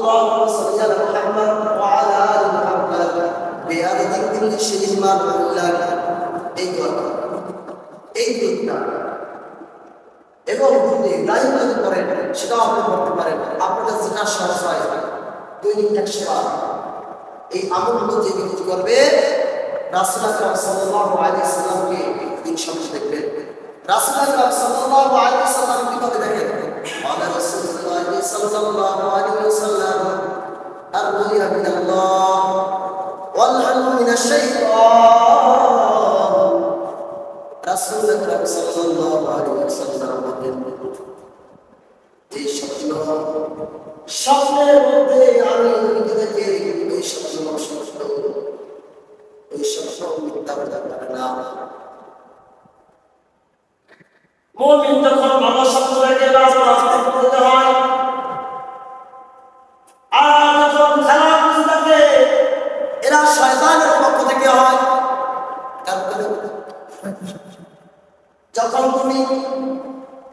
اللهم صل على محمد وعلى آل محمد بعدد كل شيء معلوم لك এই দোয়া এই দুটা এবং যদি ইব্রাহিম যদি করেন সেটাও আপনি করতে পারেন। আপনার কাছে যেটা সহজ হয় দৈনিক 100 বার এই আমলগুলো যে ব্যক্তি করবে রাসূল আকরাম সাল্লাল্লাহু আলাইহি ওয়াসাল্লামকে দিন শেষে দেখবেন। রাসূল আকরাম সাল্লাল্লাহু আলাইহি ওয়াসাল্লাম কিভাবে দেখেন? আলা রাসূলুল্লাহ সাল্লাল্লাহু আলাইহি ওয়াসাল্লাম আর-রুয়া মিনাল্লাহ ওয়াল হামু মিনাশ শাইতান। রাসূল আকরাম সাল্লাল্লাহু আলাইহি ওয়াসাল্লাম বলেন, এই স্বপ্নের মধ্যে আমি নবীকে দেখে ওই স্বপ্ন সত্য, ওই স্বপ্ন মিথ্যা হতে পারে না। মুমিন যখন ভালো স্বপ্ন দেখে রাস্তা করতে হয়, আর যখন খারাপ দেখে এরা শয়তানের পক্ষ থেকে হয়। যখন তুমি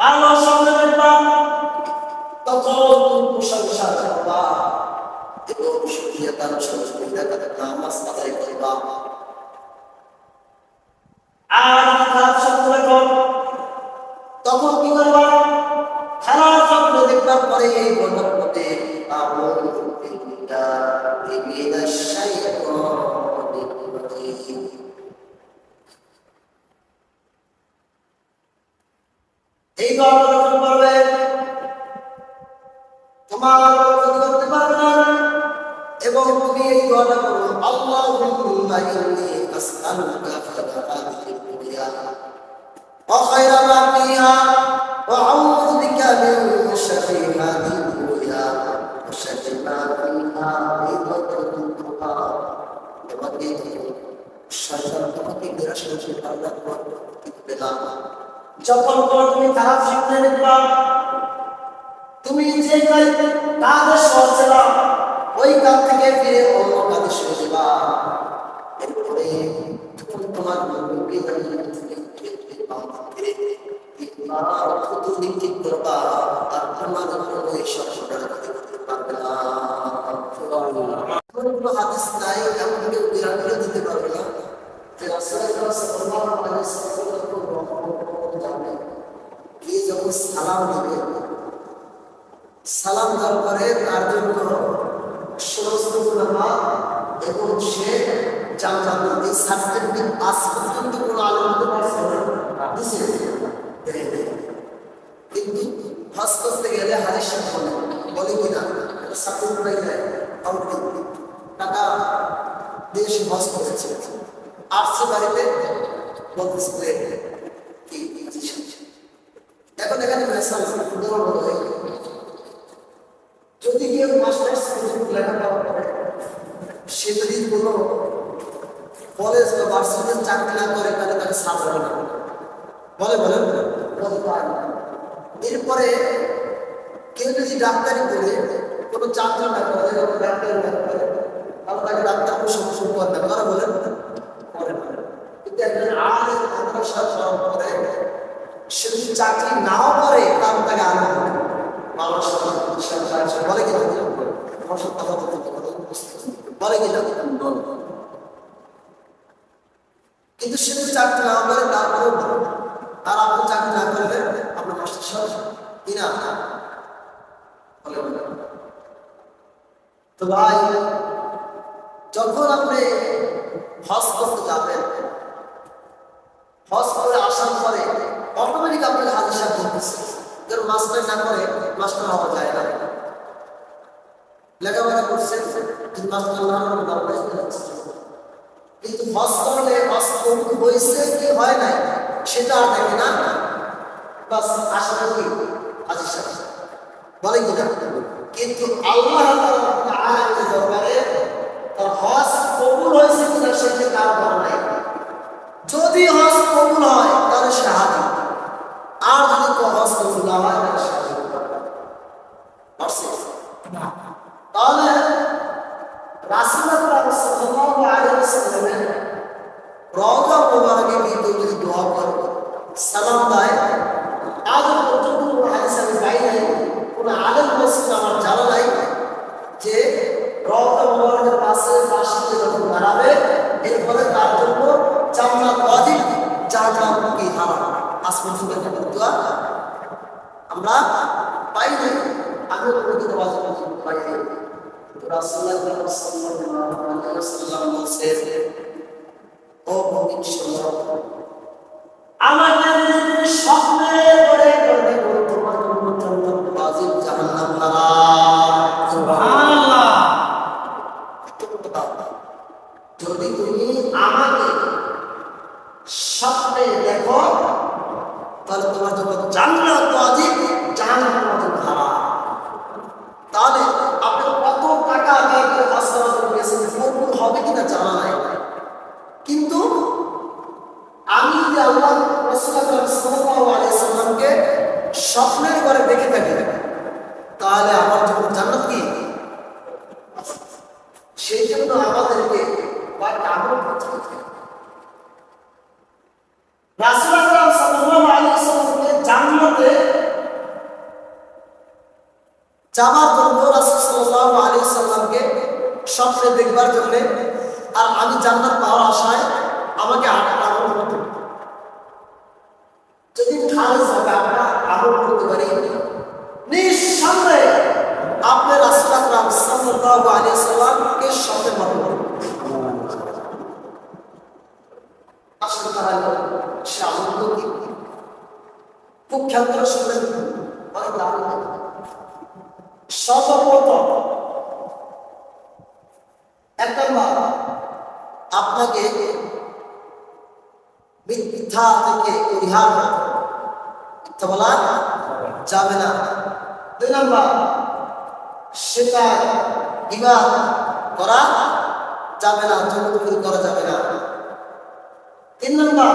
ভালো স্বপ্ন দেখবা তখন তুমি প্রশংসা করবা এবং শুকরিয়া তার সহযোগিতা করে নামাজ আদায় করবা। আর খারাপ স্বপ্ন দেখো তখন কি করবা? খারাপ স্বপ্ন দেখবার পরে এই বলার মধ্যে আউযু বিল্লাহি মিনাশ শাইতানির রাজীম, এই দোয়া যখন করবে তোমার ক্ষতি করতে পারবে না। এবং তুমি এই দোয়াটা করো, আল্লাহুম্মা ইন্নী আসআলুকা খায়রাতিদ দুনিয়া ওয়া খায়রা মা ফিহা ওয়া আউযু বিকা মিন শাররি হাদিহিদ দুনিয়া ওয়া শাররি মা ফিহা বিদতুহা। তোমাকে শয়তান তোমাকে নিরাশ করতে পারবে না। যখন তুমি খারাপ স্বপ্ন দেখবা, তুমি যে কাজে সহজেবা ওই কাজ থেকে ফিরে অন্য কাজে সহজেবা। এরপরে তোমার মনকে ঠিক করবা আর তোমার ওই স্বপ্নটা করতে পারবে না। কোনো হাদিস নাই, এমন কেউ বিরাট দিতে পারবে না যে রাসূলুল্লাহ সাল্লাল্লাহু আলাইহি ওয়াসাল্লাম যখন সালাম দিবে, সালাম দেওয়ার পরে তার জন্য সমস্ত উলামা এবং সে জান্নাত এই সার্টিফিকেট আজ পর্যন্ত কোনো আলেম দিতে পারছে না, দিছে। কিন্তু হজ করতে গেলে হাদিস বলে কিনা সার্টিফিকেট দেয়, টাকা দেশ হজ করেছে আসছে বাড়িতে বলতেছে কি এখন এখানে যদি কেউ মাস্টার্স লেখাপড়া করে সে যদি কোনো কলেজ বা ভার্সিটির চাকরি না করে তাহলে তাকে ছাড় হবে না, বলেন। এরপরে কেউ যদি ডাক্তারি করে কোনো চাকরি না করে, ডাক্তারি না করে, তাহলে তাকে ডাক্তার প্রশংসা করবে না, বলেন। কিন্তু একজন আলেম মাদ্রাসা করে সে যদি চাকরি নাও করে তাহলে তাকে আলেম বলে কিনা, বলে কিনা। কিন্তু সে যদি চাকরি না করে তারপরেও আর আপনি চাকরি না করলে আপনার মাস্টার সাহেব কিনা বলে। তো ভাই, যখন আপনি হজ করতে যাবেন, হজ করে আসার পরে অটোমেটিক আপনাকে হাজির সাহেব করতেছে। কারণ মাস্টার না করে মাস্টার হওয়া যায় না। লেখাপড়া করছেন কিন্তু মাস্টার না হলে কিন্তু হজ করলে হজ কবুল হয়েছে কি হয় নাই সেটা আর দেখে না, বাস আশা করি হাজির সাহেব বলে কিনা। কিন্তু আল্লাহ দরবারে তার হজ কবুল হয়েছে কিনা সেটা কার বলা নাই। যদি হজ কবুল হয় তাহলে সে হাজির, আর যদি হজ কবুল না হয় তাহলে সে হাজির না। তাহলে রাসূলুল্লাহ সাল্লাল্লাহু আলাইহি ওয়াসাল্লামের রওজা মুবারকে গিয়ে যদি দোয়া করে সালাম দেয়, আজ পর্যন্ত কোনো হাদিস আমি পাই নাই, কোনো আলেম বলছেন আমার জানা নাই যে রওজা মুবারকের পাশে যখন দাঁড়াবে এরপরে তার জন্য জান্নাত ওয়াজিব, জাহান্নাম কি হারাম। আসমান সুরের দোয়া আমরা পাই না, আমি কোনোদিন ওয়াজিব পাই না। রাসূলুল্লাহ সাল্লাল্লাহু আলাইহি ওয়াসাল্লাম বলেন, ও মুমিন শোনো, আমাদের স্বপ্নে করে করে তোমার জন্য জান্নাত ওয়াজিব, জাহান্নাম হারাম। সুবহানাল্লাহ। যদি তুমি আমাকে স্বপ্নে দেখো তাহলে তোমার জন্য জান্নাত ওয়াজিব, জাহান্নাম ওয়াজিব হারাম। তাহলে আপনি কত টাকা আদায় করে আসসালাম করেছেন, কবুল হবে কিনা জানা নাই, কিন্তু আমি যে আল্লাহ রাসূলুল্লাহ সাল্লাল্লাহু আলাইহি ওয়াসাল্লামকে স্বপ্নের ঘরে দেখে থাকি, তাহলে আমার জন্য জান্নাত কি? সেই জন্য আমাদেরকে কয়েকটা আমল করতে হবে। রাসূলুল্লাহ সাল্লাল্লাহু আলাইহি ওয়াসাল্লামকে জান্নাতে যাবার জন্য রাসূল সাল্লাল্লাহু আলাইহি ওয়াসাল্লামকে স্বপ্নে দেখবার জন্য, আর আমি জান্নাত পাওয়ার আশায় আমাকে আমল করতে হবে। যদি খালেস হবে আমরা আমল করতে পারি, নিঃসন্দেহে আপনি রাসূলুল্লাহ সাল্লাল্লাহু আলাইহি ওয়াসাল্লামকে স্বপ্নে পাবেন। আসলে তাহলে সে আমল কি খুব খেয়াল করে শুনবেন, অনেক লাভ হবে। সর্বপ্রথম এক নম্বর আপনাকে মিথ্যা থেকে পরিহার করতে হবে, মিথ্যা বলা যাবে না। দুই নম্বর সেটা ইবাদত করা যাবে না, জবরদস্তি করা যাবে না। তিন নম্বর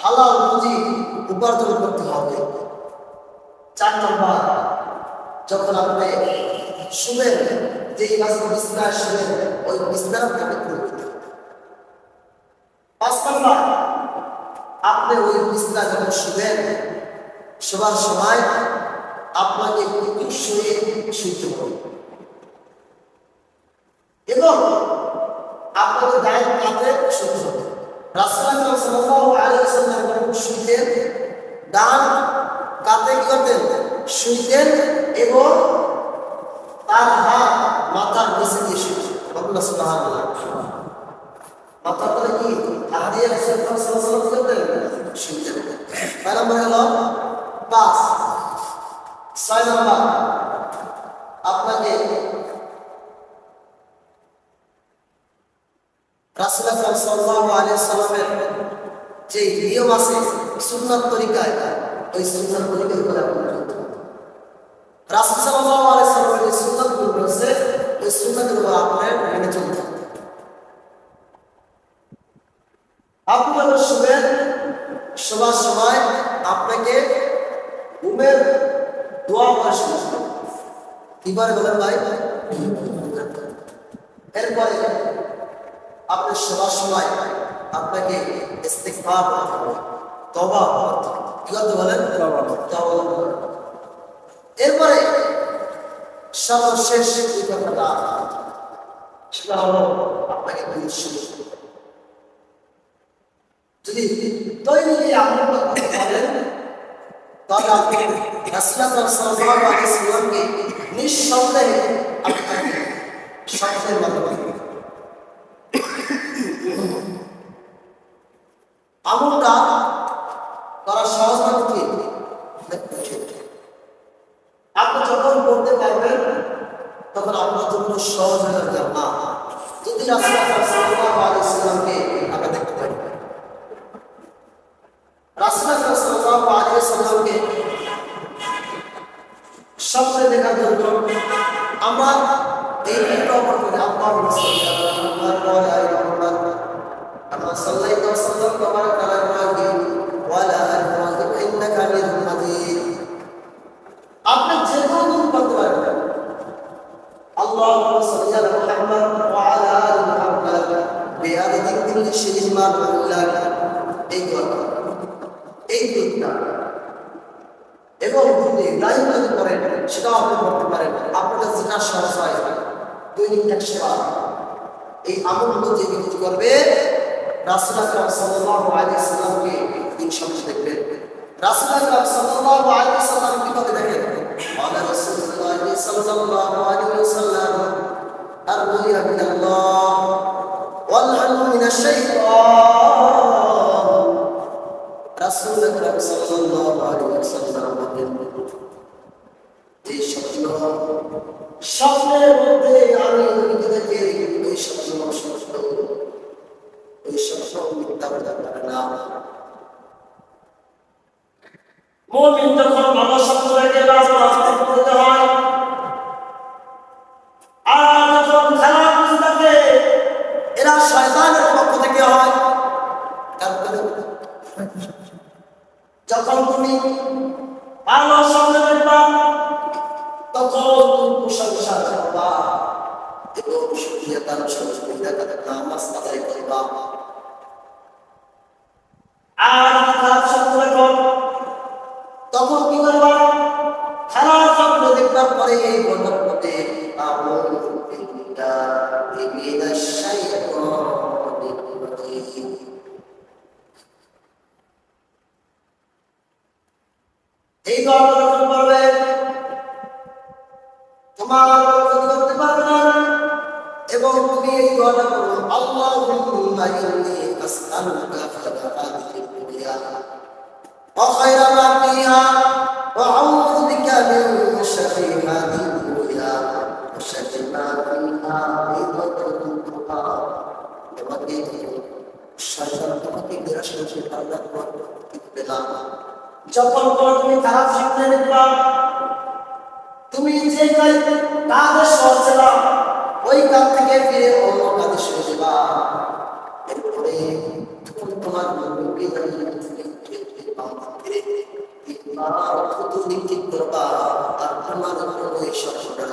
হালাল রুজি উপার্জন করতে হবে। চার নম্বর যখন আপনি শুবেন, যে বিছানায় শুবেন ওই বিছানা পবিত্র করতে হবে। পাঁচ নম্বর আপনি ওই বিছানায় যখন শুবেন, শোবার সময় আপনাকে শুয়ে শুইতে হবে এবং আপনাকে ডাইন কাঁধে শুতে হবে। রাসূলুল্লাহ সাল্লাল্লাহু আলাইহি ওয়াসাল্লাম যখন শুইতেন ডান কাঁধে কি করতেন? শুইতেন এবং তার হাত মাথার নিচে দিয়ে শুইতেন। আল্লাহ সুবহানাল্লাহ। মাথার তলে কি হাত দিয়ে রাসূলুল্লাহ সাল্লাল্লাহু আলাইহি ওয়াসাল্লাম শুইতেন। কয় নম্বর হলো? 5। 6 নম্বর আপনাকে রাসূলুল্লাহ সাল্লাল্লাহু আলাইহি ওয়াসাল্লামের যে নিয়ম আছে সুন্নাত তরিকায়, ওই সুন্নাত তরিকায় করে আপনি চলতে হবে। রাসূল সাল্লাল্লাহু আলাইহি ওয়াসাল্লামের যে সুন্নাতগুলো রয়েছে ওই সুন্নাতগুলো আপনার মেনে চলতে হবে। আপনি যখন শুবেন, শোবার সময় আপনাকে ঘুমের দোয়া পড়া শুরু করতে হবে। কি করে বলেন ভাই? এরপরে আপনি শোবার সময় আপনাকে ইস্তিগফার করতে হবে, তওবা করতে হবে। কি করতে বলেন? তওবা করতে হবে। এরপরে সর্বশেষ যে কথাটা সেটা হলো আপনাকে দুরূদ শরীফ। যদি দৈনিক এই আমলটা করতে পারেন তাহলে আপনি রাসূলুল্লাহ সাল্লাল্লাহু আলাইহি ওয়াসাল্লামকে নিঃসন্দেহে আপনাকে স্বপ্নের মাধ্যমে আমলটা করা সহজ না কঠিন? আপনি যখন করতে পারবেন তখন আপনার জন্য সহজ হয়ে যাবে। না যদি রাসূলুল্লাহ সাল্লাল্লাহু আলাইহি ওয়াসাল্লামকে আমরা দেখতে পাই, রাসূলুল্লাহ সাল্লাল্লাহু আলাইহি ওয়াসাল্লামকে স্বপ্নে দেখার জন্য আমরা এই দোয়া পড়তে আল্লাহুম্মা সাল্লি আলা মুহাম্মাদ ওয়া আলা আলি মুহাম্মাদ কামা সাল্লাইতা ওয়া সাল্লামতা ওয়া বারাকতা আলা ইব্রাহিম ওয়া আলা আলি ইব্রাহিম ইন্নাকা হামিদুম মাজিদ। আপনি যে কোনো দোয়া করতে পারবেন। আল্লাহুম্মা সাল্লি আলা মুহাম্মাদ ওয়া আলা আলি মুহাম্মাদ বিআদাদি কুল্লি শাইইন মা লাক। এই দোয়াটা, এই দোয়াটা এবং যদি ইব্রাহিম যদি করেন সেটাও আপনি করতে পারেন। আপনার কাছে যেটা সহজ হয় দৈনিক 100 বার এই আমলগুলো যে ব্যক্তি করবে রাসূল আকরাম সাল্লাল্লাহু আলাইহি সাল্লামকে ইনশাআল্লাহ দেখবেন। রাসূল আকরাম সাল্লাল্লাহু আলাইহি সাল্লাম কিভাবে দেখেন? ওয়া রাসূলুল্লাহ সাল্লাল্লাহু আলাইহি ওয়াসাল্লাম আর-রুয়া মিনাল্লাহ ওয়াল হামু মিনাশ শাইতান। রাসূল আকরাম সাল্লাল্লাহু আলাইহি ওয়াসাল্লাম বলেন, এই স্বপ্নের মধ্যে আমি দেখি ওই স্বপ্ন সত্য, ওই স্বপ্ন মিথ্যা হতে পারে না। মুমিন যখন ভালো স্বপ্ন দেখে রাস্তা করতে হয়, আর যখন খারাপ দেখে এরা শয়তানের পক্ষ থেকে হয়। যখন তুমি ভালো স্বপ্ন দেখবা তখন তুমি প্রশংসা করবা এবং শুকরিয়া তার সহযোগিতা নামাজ আদায় করবা। আর খারাপ স্বপ্ন দেখো তখন কি করবা? খারাপ স্বপ্ন দেখবার পরে এই ঘটনার মধ্যে আউযু বিল্লাহি মিনাশ শাইতানির রাজিম, এই দোয়াটা যখন করবে তোমার ক্ষতি করতে পারবে না। এবং তুমি এই দোয়াটা করো, আল্লাহুম্মা ইন্নী আসআলুকা খায়রাতিদ দুনিয়া ওয়া খায়রা মা ফিহা ওয়া আউযু বিকা মিন শাররি হাদিহিদ দুনিয়া ওয়া শাররি মা ফিহা ইদতুকা। তোমাকে শয়তান তোমাকে নিরাশ করতে পারবে না। যখন তুমি খারাপ স্বপ্ন দেখবা, তুমি যে কাজে সহজেবা ওই কাজ থেকে ফিরে অন্য কাজে সরে যাবা। এরপরে তখন তোমার মনকে ঠিক করবা আর তোমার ওই স্বপ্নটা